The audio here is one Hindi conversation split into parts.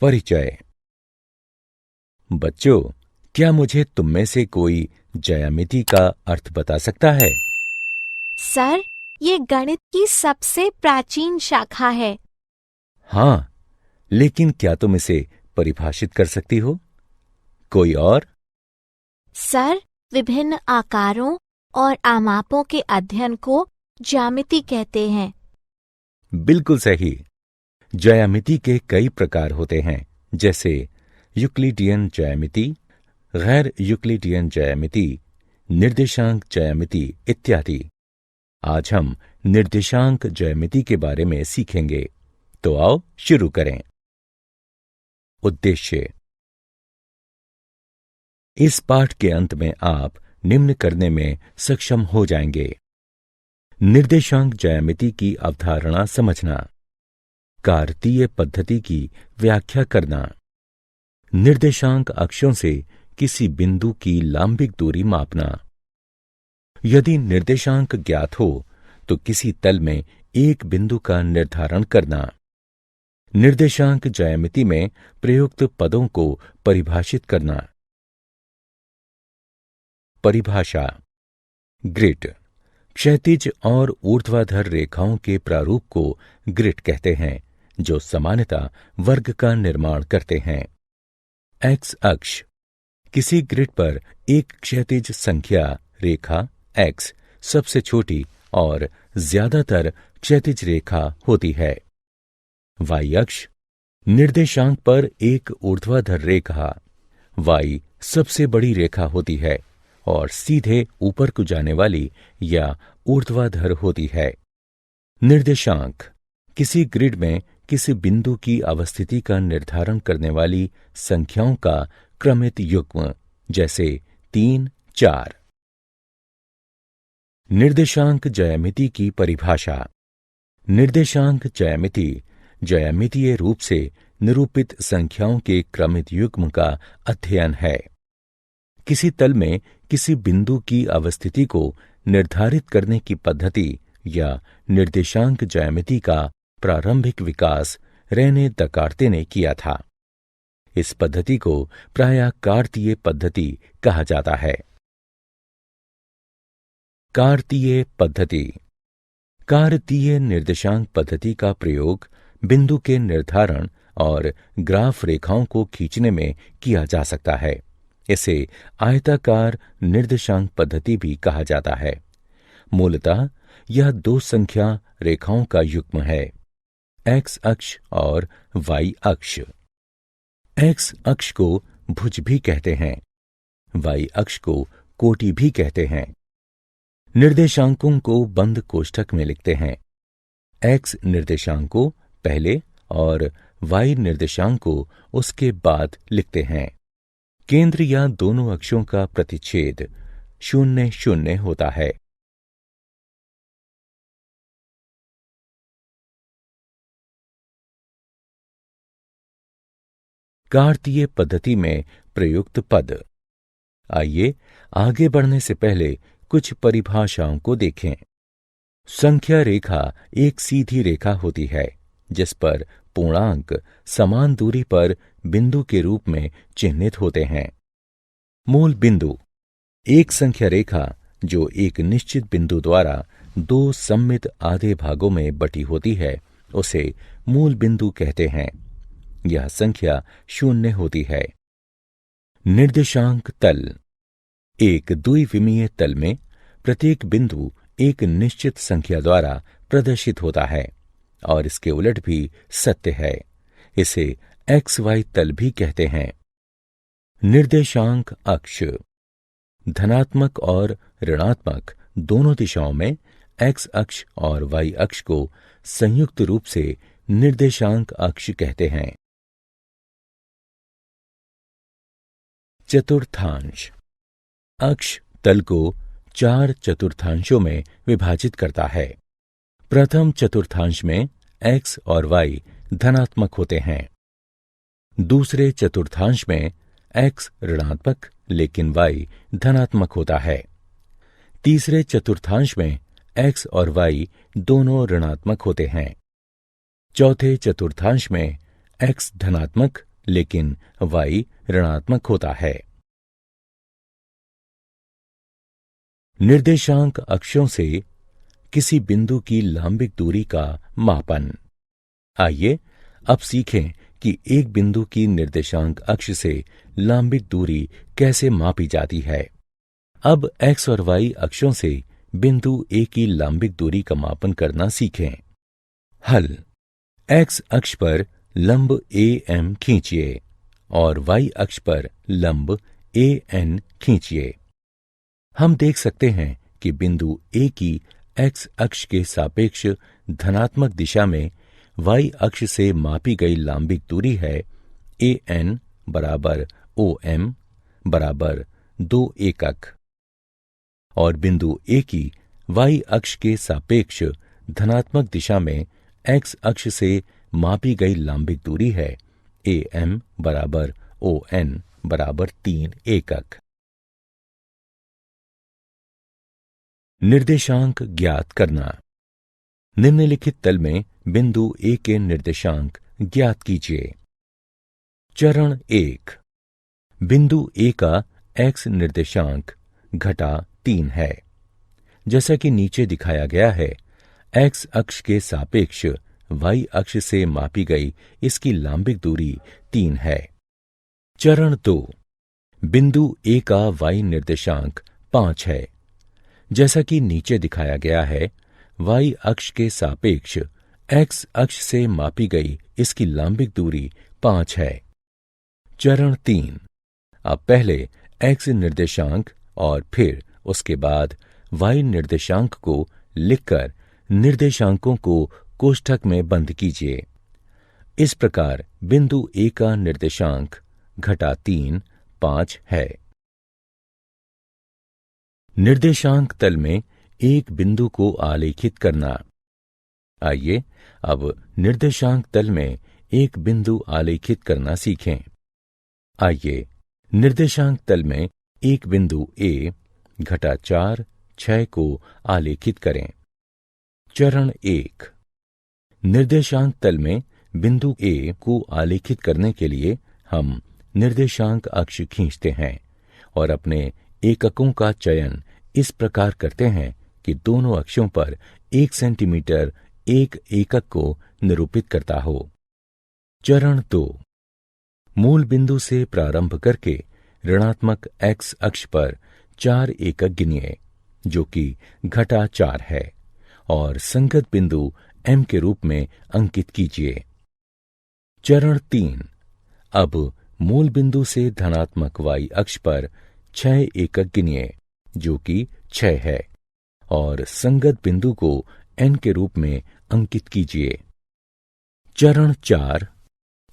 परिचय। बच्चों, क्या मुझे तुम में से कोई ज्यामिति का अर्थ बता सकता है? सर, ये गणित की सबसे प्राचीन शाखा है। हाँ, लेकिन क्या तुम इसे परिभाषित कर सकती हो? कोई और? सर, विभिन्न आकारों और आमापों के अध्ययन को ज्यामिति कहते हैं। बिल्कुल सही। ज्यामिति के कई प्रकार होते हैं, जैसे यूक्लिडियन ज्यामिति, गैर यूक्लिडियन ज्यामिति, निर्देशांक ज्यामिति इत्यादि। आज हम निर्देशांक ज्यामिति के बारे में सीखेंगे। तो आओ शुरू करें। उद्देश्य। इस पाठ के अंत में आप निम्न करने में सक्षम हो जाएंगे: निर्देशांक ज्यामिति की अवधारणा समझना, कार्तीय पद्धति की व्याख्या करना, निर्देशांक अक्षों से किसी बिंदु की लांबिक दूरी मापना। यदि निर्देशांक ज्ञात हो तो किसी तल में एक बिंदु का निर्धारण करना। निर्देशांक ज्यामिति में प्रयुक्त पदों को परिभाषित करना। परिभाषा। ग्रिड क्षैतिज और ऊर्ध्वाधर रेखाओं के प्रारूप को ग्रिड कहते हैं, जो सामान्यतः वर्ग का निर्माण करते हैं। एक्स अक्ष किसी ग्रिड पर एक क्षैतिज संख्या रेखा एक्स सबसे छोटी और ज्यादातर क्षैतिज रेखा होती है। वाई अक्ष निर्देशांक पर एक ऊर्ध्वाधर रेखा वाई सबसे बड़ी रेखा होती है और सीधे ऊपर को जाने वाली या ऊर्ध्वाधर होती है। निर्देशांक किसी ग्रिड में किसी बिंदु की अवस्थिति का निर्धारण करने वाली संख्याओं का क्रमित युग्म, जैसे 3, 4। निर्देशांक ज्यामिति की परिभाषा। निर्देशांक ज्यामिति ज्यामितीय रूप से निरूपित संख्याओं के क्रमित युग्म का अध्ययन है। किसी तल में किसी बिंदु की अवस्थिति को निर्धारित करने की पद्धति या निर्देशांक ज्यामिति का प्रारंभिक विकास रेने दकार्ते ने किया था। इस पद्धति को प्रायः कार्तीय पद्धति कहा जाता है। कार्तीय पद्धति। कार्तीय निर्देशांक पद्धति का प्रयोग बिंदु के निर्धारण और ग्राफ रेखाओं को खींचने में किया जा सकता है। इसे आयताकार निर्देशांक पद्धति भी कहा जाता है। मूलतः यह दो संख्या रेखाओं का युग्म है, एक्स अक्ष और वाई अक्ष। एक्स अक्ष को भुज भी कहते हैं, वाई अक्ष को कोटि भी कहते हैं। निर्देशांकों को बंद कोष्ठक में लिखते हैं। एक्स निर्देशांक को पहले और वाई निर्देशांक को उसके बाद लिखते हैं। केंद्र या दोनों अक्षों का प्रतिच्छेद 0, 0 होता है। कार्तीय पद्धति में प्रयुक्त पद। आइए आगे बढ़ने से पहले कुछ परिभाषाओं को देखें। संख्या रेखा एक सीधी रेखा होती है जिस पर पूर्णांक समान दूरी पर बिंदु के रूप में चिह्नित होते हैं। मूल बिंदु एक संख्या रेखा जो एक निश्चित बिंदु द्वारा दो सममित आधे भागों में बटी होती है, उसे मूल बिंदु कहते हैं। यह संख्या 0 होती है। निर्देशांक तल एक द्विविमीय तल में प्रत्येक बिंदु एक निश्चित संख्या द्वारा प्रदर्शित होता है और इसके उलट भी सत्य है। इसे XY तल भी कहते हैं। निर्देशांक अक्ष धनात्मक और ऋणात्मक दोनों दिशाओं में X अक्ष और Y अक्ष को संयुक्त रूप से निर्देशांक अक्ष कहते हैं। चतुर्थांश अक्ष तल को 4 चतुर्थांशों में विभाजित करता है। प्रथम चतुर्थांश में X और Y धनात्मक होते हैं। दूसरे चतुर्थांश में X ऋणात्मक लेकिन y धनात्मक होता है। तीसरे चतुर्थांश में x और y दोनों ऋणात्मक होते हैं। चौथे चतुर्थांश में x धनात्मक लेकिन y ऋणात्मक होता है। निर्देशांक अक्षों से किसी बिंदु की लांबिक दूरी का मापन। आइए अब सीखें कि एक बिंदु की निर्देशांक अक्ष से लांबिक दूरी कैसे मापी जाती है। अब x और y अक्षों से बिंदु A की लांबिक दूरी का मापन करना सीखें। हल। x अक्ष पर लंब AM खींचिए और y अक्ष पर लंब AN खींचिए। हम देख सकते हैं कि बिंदु A की x अक्ष के सापेक्ष धनात्मक दिशा में y अक्ष से मापी गई लांबिक दूरी है AN बराबर OM बराबर 2 एकक और बिंदु A की y अक्ष के सापेक्ष धनात्मक दिशा में x अक्ष से मापी गई लांबिक दूरी है AM बराबर ON बराबर 3 एकक। निर्देशांक ज्ञात करना। निम्नलिखित तल में बिंदु A के निर्देशांक ज्ञात कीजिए। चरण 1। बिंदु A का x निर्देशांक घटा 3 है। जैसा कि नीचे दिखाया गया है, x अक्ष के सापेक्ष y अक्ष से मापी गई इसकी लांबिक दूरी 3 है। चरण 2। बिंदु A का y निर्देशांक 5 है। जैसा कि नीचे दिखाया गया है, y अक्ष के सापेक्ष x अक्ष से मापी गई इसकी लांबिक दूरी 5 है। चरण 3। अब पहले x निर्देशांक और फिर उसके बाद y निर्देशांक को लिखकर निर्देशांकों को कोष्ठक में बंद कीजिए। इस प्रकार बिंदु A का निर्देशांक घटा 3 5 है। निर्देशांक तल में एक बिंदु को आलेखित करना। आइए अब निर्देशांक तल में एक बिंदु आलेखित करना सीखें। आइए निर्देशांक तल में एक बिंदु A घटा 4 6 को आलेखित करें। चरण 1। निर्देशांक तल में बिंदु A को आलेखित करने के लिए हम निर्देशांक अक्ष खींचते हैं और अपने एककों का चयन इस प्रकार करते हैं कि दोनों अक्षों पर 1 सेंटीमीटर एक एकक को निरूपित करता हो। चरण 2। मूल बिंदु से प्रारंभ करके ऋणात्मक x अक्ष पर 4 एकक गिनिए, जो कि घटा 4 है, और संगत बिंदु M के रूप में अंकित कीजिए। चरण 3। अब मूल बिंदु से धनात्मक y अक्ष पर 6 एकक गिनिए, जो कि 6 है, और संगत बिंदु को N के रूप में अंकित कीजिए। चरण 4।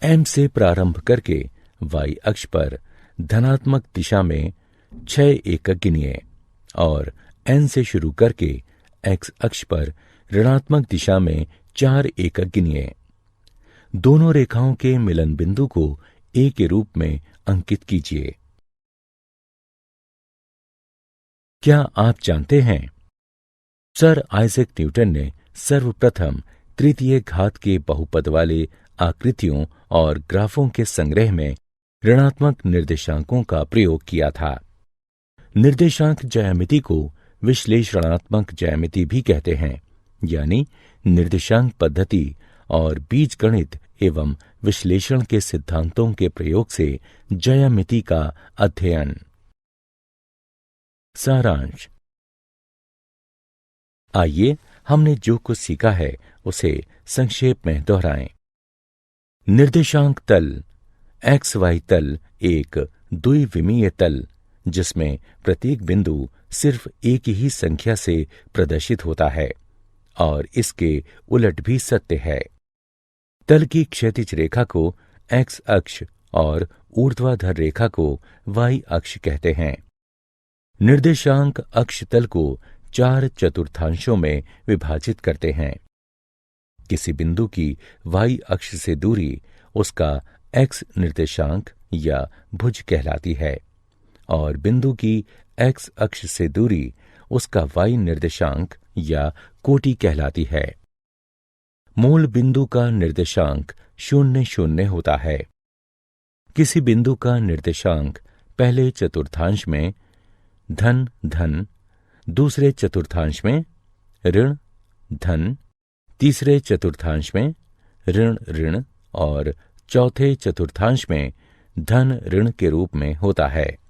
M से प्रारंभ करके y अक्ष पर धनात्मक दिशा में 6 एकक गिनिए और N से शुरू करके x अक्ष पर ऋणात्मक दिशा में 4 एकक गिनिए। दोनों रेखाओं के मिलन बिंदु को A के रूप में अंकित कीजिए। क्या आप जानते हैं, सर आइजैक न्यूटन ने सर्वप्रथम तृतीय घात के बहुपद वाले आकृतियों और ग्राफों के संग्रह में ऋणात्मक निर्देशांकों का प्रयोग किया था। निर्देशांक ज्यामिति को विश्लेषणात्मक ज्यामिति भी कहते हैं, यानी निर्देशांक पद्धति और बीजगणित एवं विश्लेषण के सिद्धांतों के प्रयोग से ज्यामिति का अध्ययन। सारांश। आइए हमने जो कुछ सीखा है उसे संक्षेप में दोहराएं। निर्देशांक तल XY तल एक द्विविमीय तल जिसमें प्रत्येक बिंदु सिर्फ एक ही संख्या से प्रदर्शित होता है और इसके उलट भी सत्य है। तल की क्षैतिज रेखा को X अक्ष और ऊर्ध्वाधर रेखा को Y अक्ष कहते हैं। निर्देशांक अक्ष तल को 4 चतुर्थांशों में विभाजित करते हैं। किसी बिंदु की Y अक्ष से दूरी उसका X निर्देशांक या भुज कहलाती है और बिंदु की x अक्ष से दूरी उसका y निर्देशांक या कोटि कहलाती है। मूल बिंदु का निर्देशांक 0 0 होता है। किसी बिंदु का निर्देशांक पहले चतुर्थांश में धन धन, दूसरे चतुर्थांश में ऋण धन, तीसरे चतुर्थांश में ऋण ऋण और चौथे चतुर्थांश में धन ऋण के रूप में होता है।